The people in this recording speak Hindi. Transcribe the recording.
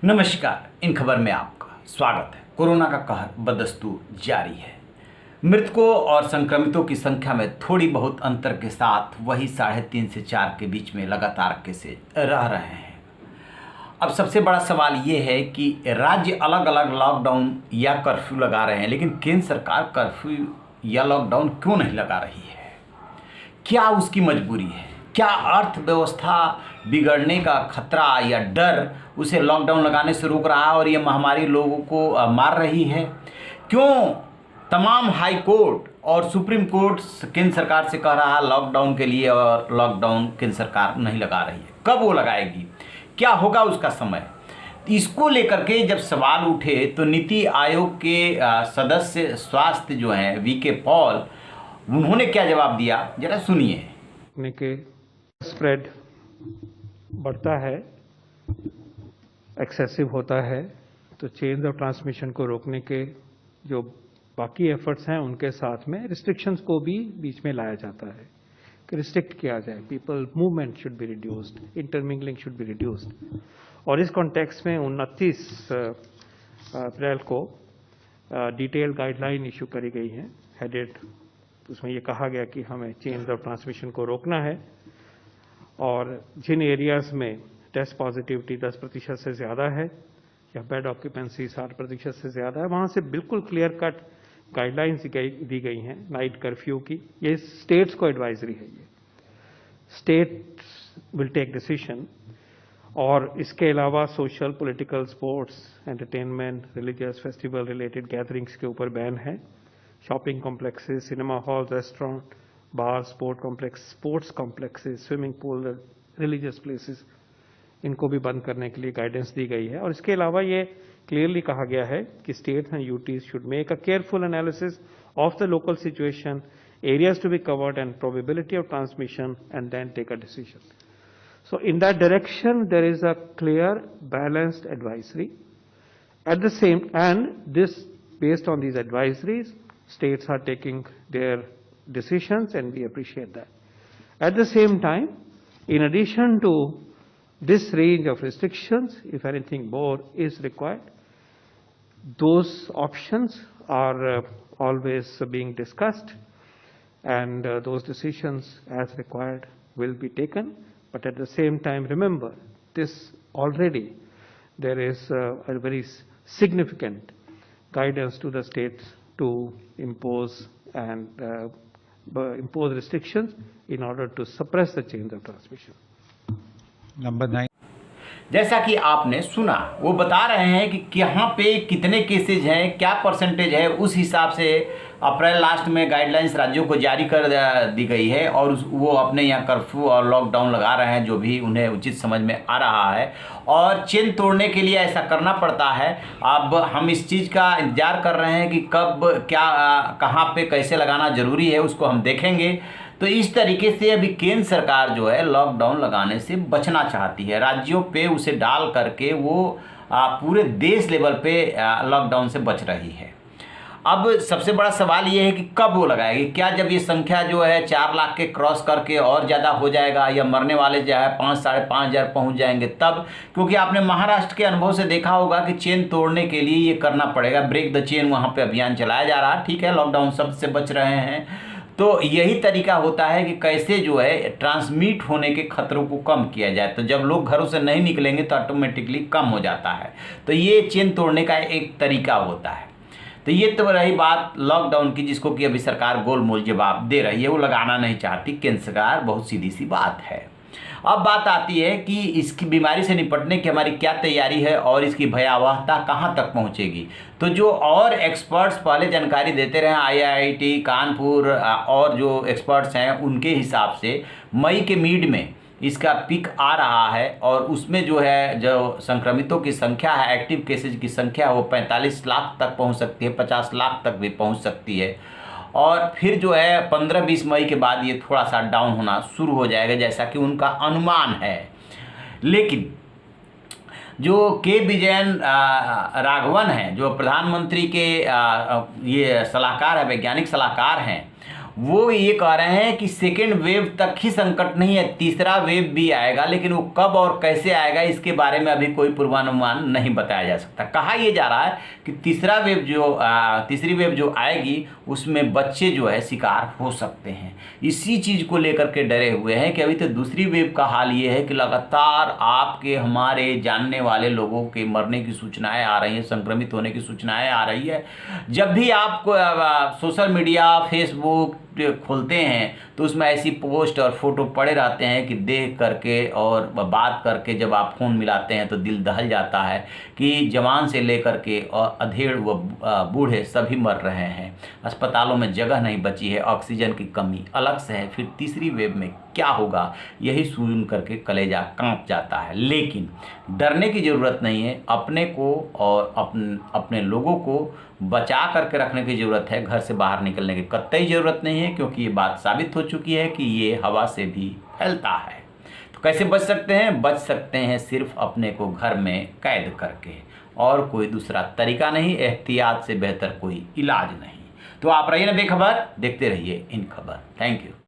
नमस्कार। इन खबर में आपका स्वागत है। कोरोना का कहर बदस्तूर जारी है। मृतकों और संक्रमितों की संख्या में थोड़ी बहुत अंतर के साथ वही 3.5 से 4 के बीच में लगातार केसेज रह रहे हैं। अब सबसे बड़ा सवाल ये है कि राज्य अलग अलग लॉकडाउन या कर्फ्यू लगा रहे हैं, लेकिन केंद्र सरकार कर्फ्यू या लॉकडाउन क्यों नहीं लगा रही है? क्या उसकी मजबूरी है? क्या अर्थव्यवस्था बिगड़ने का खतरा या डर उसे लॉकडाउन लगाने से रोक रहा है और ये महामारी लोगों को मार रही है? क्यों तमाम हाई कोर्ट और सुप्रीम कोर्ट केंद्र सरकार से कह रहा है लॉकडाउन के लिए, और लॉकडाउन केंद्र सरकार नहीं लगा रही है? कब वो लगाएगी? क्या होगा उसका समय? इसको लेकर के जब सवाल उठे तो नीति आयोग के सदस्य स्वास्थ्य जो हैं वीके पॉल, उन्होंने क्या जवाब दिया, जरा सुनिए। के स्प्रेड बढ़ता है, एक्सेसिव होता है, तो चेन ऑफ ट्रांसमिशन को रोकने के जो बाकी एफर्ट्स हैं उनके साथ में रिस्ट्रिक्शंस को भी बीच में लाया जाता है कि रिस्ट्रिक्ट किया जाए, people movement should be reduced, intermingling should be reduced. और इस कॉन्टेक्स्ट में 29 अप्रैल को डिटेल गाइडलाइन इशू करी गई है हेडेड। उसमें ये कहा गया कि हमें चेन ऑफ ट्रांसमिशन को रोकना है और जिन एरियाज में टेस्ट पॉजिटिविटी 10% से ज़्यादा है या बेड ऑक्यूपेंसी 60% से ज़्यादा है, वहाँ से बिल्कुल क्लियर कट गाइडलाइंस दी गई हैं नाइट कर्फ्यू की। ये स्टेट्स को एडवाइजरी है, ये स्टेट्स विल टेक डिसीजन। और इसके अलावा social, political, sports, entertainment, religious festival related gatherings के ऊपर बैन है। Shopping complexes, cinema hall, restaurant, bar, sports complexes, swimming pool, religious places, इनको भी बंद करने के लिए गाइडेंस दी गई है। और इसके अलावा ये क्लियरली कहा गया है कि states and UTs should make a careful analysis of the local situation, areas to be covered and probability of transmission and then take a decision. So in that direction, there is a clear, balanced advisory. At the same, and this, based on these advisories, states are taking their decisions and we appreciate that. At the same time, in addition to this range of restrictions, if anything more is required, those options are always being discussed, and those decisions as required will be taken. But at the same time, remember, this already there is a very significant guidance to the states to impose and impose restrictions in order to suppress the chains of transmission. Number 9. जैसा कि आपने सुना, वो बता रहे हैं कि यहाँ पे कितने केसेज हैं, क्या परसेंटेज है, उस हिसाब से अप्रैल लास्ट में गाइडलाइंस राज्यों को जारी कर दी गई है और वो अपने यहाँ कर्फ्यू और लॉकडाउन लगा रहे हैं जो भी उन्हें उचित समझ में आ रहा है। और चेन तोड़ने के लिए ऐसा करना पड़ता है। अब हम इस चीज़ का इंतजार कर रहे हैं कि कब, क्या, कहाँ पे, कैसे लगाना ज़रूरी है, उसको हम देखेंगे। तो इस तरीके से अभी केंद्र सरकार जो है लॉकडाउन लगाने से बचना चाहती है, राज्यों पे उसे डाल करके वो पूरे देश लेवल पे लॉकडाउन से बच रही है। अब सबसे बड़ा सवाल ये है कि कब वो लगाएगी? क्या जब ये संख्या जो है 4 लाख के क्रॉस करके और ज़्यादा हो जाएगा, या मरने वाले जो है 5-5.5 हज़ार पहुँच जाएंगे तब? क्योंकि आपने महाराष्ट्र के अनुभव से देखा होगा कि चेन तोड़ने के लिए ये करना पड़ेगा, ब्रेक द चेन, वहाँ पे अभियान चलाया जा रहा है। ठीक है, लॉकडाउन शब्द से बच रहे हैं, तो यही तरीका होता है कि कैसे जो है ट्रांसमिट होने के खतरों को कम किया जाए। तो जब लोग घरों से नहीं निकलेंगे तो ऑटोमेटिकली कम हो जाता है। तो ये चेन तोड़ने का एक तरीका होता है। तो ये तो रही बात लॉकडाउन की, जिसको कि अभी सरकार गोलमोल जवाब दे रही है, वो लगाना नहीं चाहती केंद्र सरकार। बहुत सीधी सी बात है। अब बात आती है कि इसकी बीमारी से निपटने की हमारी क्या तैयारी है और इसकी भयावहता कहाँ तक पहुँचेगी। तो जो और एक्सपर्ट्स पहले जानकारी देते रहे, IIT कानपुर और जो एक्सपर्ट्स हैं, उनके हिसाब से मई के मिड में इसका पीक आ रहा है और उसमें जो है जो संक्रमितों की संख्या है, एक्टिव केसेज की संख्या, वो 45 लाख तक पहुंच सकती है, 50 लाख तक भी पहुंच सकती है। और फिर जो है 15-20 मई के बाद ये थोड़ा सा डाउन होना शुरू हो जाएगा, जैसा कि उनका अनुमान है। लेकिन जो के विजयन राघवन हैं, जो प्रधानमंत्री के ये सलाहकार है, वैज्ञानिक सलाहकार हैं, वो ये कह रहे हैं कि सेकेंड वेव तक ही संकट नहीं है, तीसरा वेव भी आएगा, लेकिन वो कब और कैसे आएगा इसके बारे में अभी कोई पूर्वानुमान नहीं बताया जा सकता। कहा यह जा रहा है कि तीसरी वेव जो आएगी उसमें बच्चे जो है शिकार हो सकते हैं। इसी चीज़ को लेकर के डरे हुए हैं कि अभी तो दूसरी वेव का हाल ये है कि लगातार आपके हमारे जानने वाले लोगों के मरने की सूचनाएं आ रही हैं, संक्रमित होने की सूचनाएं आ रही है। जब भी आपको सोशल मीडिया फेसबुक खोलते हैं तो उसमें ऐसी पोस्ट और फोटो पड़े रहते हैं कि देख करके और बात करके जब आप फ़ोन मिलाते हैं तो दिल दहल जाता है कि जवान से लेकर के और अधेड़ व बूढ़े सभी मर रहे हैं। अस्पतालों में जगह नहीं बची है, ऑक्सीजन की कमी अलग से है। फिर तीसरी वेव में क्या होगा यही सुन करके कलेजा कांप जाता है। लेकिन डरने की ज़रूरत नहीं है, अपने को और अपने लोगों को बचा करके रखने की ज़रूरत है। घर से बाहर निकलने की कतई ज़रूरत नहीं है, क्योंकि ये बात साबित हो चुकी है कि ये हवा से भी फैलता है। तो कैसे बच सकते हैं? बच सकते हैं सिर्फ अपने को घर में कैद करके, और कोई दूसरा तरीका नहीं। एहतियात से बेहतर कोई इलाज नहीं। तो आप रहिए ना बेखबर, देखते रहिए इन खबर। Thank you.